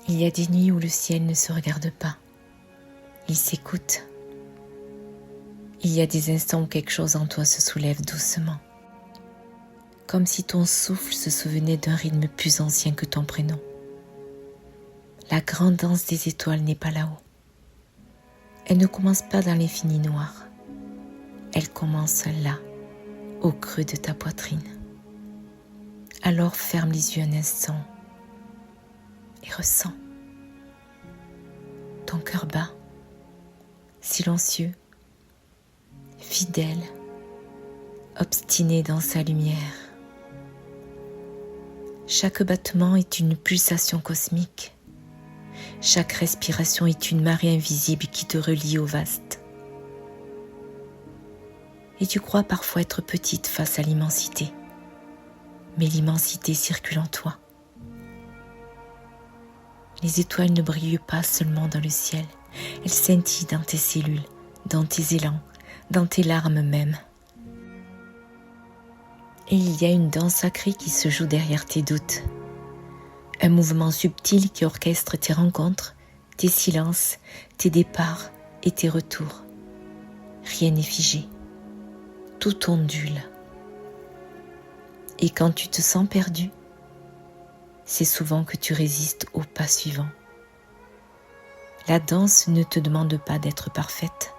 Il y a des nuits où le ciel ne se regarde pas, il s'écoute. Il y a des instants où quelque chose en toi se soulève doucement, comme si ton souffle se souvenait d'un rythme plus ancien que ton prénom. La grande danse des étoiles n'est pas là-haut. Elle ne commence pas dans l'infini noir. Elle commence là, au creux de ta poitrine. Alors ferme les yeux un instant et ressens. Ton cœur bat, silencieux, fidèle, obstiné dans sa lumière. Chaque battement est une pulsation cosmique. Chaque respiration est une marée invisible qui te relie au vaste. Et tu crois parfois être petite face à l'immensité, mais l'immensité circule en toi. Les étoiles ne brillent pas seulement dans le ciel, elles scintillent dans tes cellules, dans tes élans, dans tes larmes même. Et il y a une danse sacrée qui se joue derrière tes doutes. Un mouvement subtil qui orchestre tes rencontres, tes silences, tes départs et tes retours. Rien n'est figé, tout ondule. Et quand tu te sens perdu, c'est souvent que tu résistes au pas suivant. La danse ne te demande pas d'être parfaite,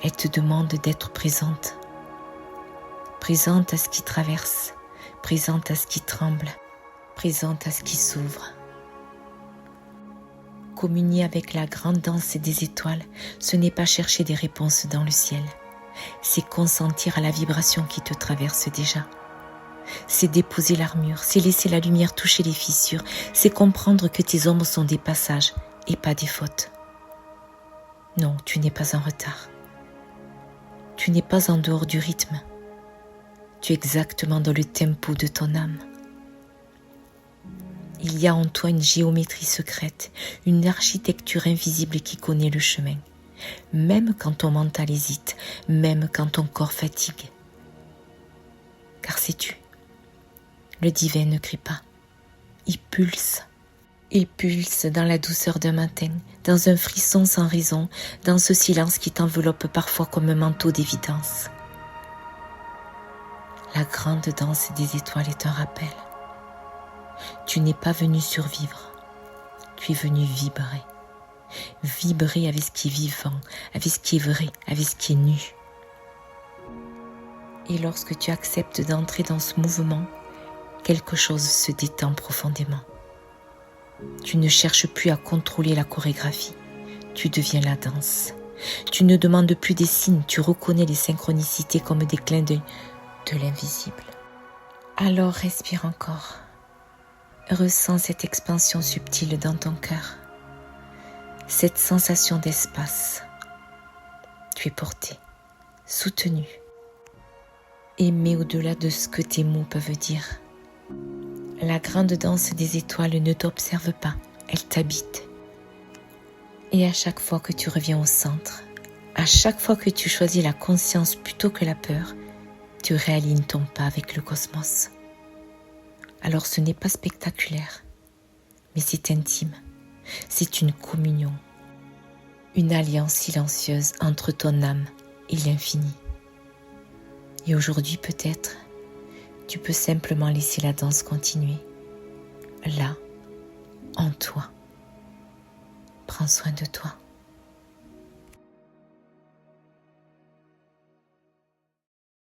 elle te demande d'être présente. Présente à ce qui traverse, présente à ce qui tremble, présente à ce qui s'ouvre. Communier avec la grande danse des étoiles, ce n'est pas chercher des réponses dans le ciel, c'est consentir à la vibration qui te traverse déjà. C'est déposer l'armure, c'est laisser la lumière toucher les fissures, c'est comprendre que tes ombres sont des passages et pas des fautes. Non, tu n'es pas en retard. Tu n'es pas en dehors du rythme. Tu es exactement dans le tempo de ton âme. Il y a en toi une géométrie secrète, une architecture invisible qui connaît le chemin, même quand ton mental hésite, même quand ton corps fatigue. Car sais-tu, le divin ne crie pas, il pulse. Il pulse dans la douceur d'un matin, dans un frisson sans raison, dans ce silence qui t'enveloppe parfois comme un manteau d'évidence. La grande danse des étoiles est un rappel. Tu n'es pas venu survivre, tu es venu vibrer. Vibrer avec ce qui est vivant, avec ce qui est vrai, avec ce qui est nu. Et lorsque tu acceptes d'entrer dans ce mouvement, quelque chose se détend profondément. Tu ne cherches plus à contrôler la chorégraphie, tu deviens la danse. Tu ne demandes plus des signes, tu reconnais les synchronicités comme des clins d'œil de l'invisible. Alors respire encore. Ressens cette expansion subtile dans ton cœur, cette sensation d'espace. Tu es porté, soutenu, aimé au-delà de ce que tes mots peuvent dire. La grande danse des étoiles ne t'observe pas, elle t'habite. Et à chaque fois que tu reviens au centre, à chaque fois que tu choisis la conscience plutôt que la peur, tu réalignes ton pas avec le cosmos. Alors ce n'est pas spectaculaire, mais c'est intime, c'est une communion, une alliance silencieuse entre ton âme et l'infini. Et aujourd'hui peut-être, tu peux simplement laisser la danse continuer, là, en toi. Prends soin de toi.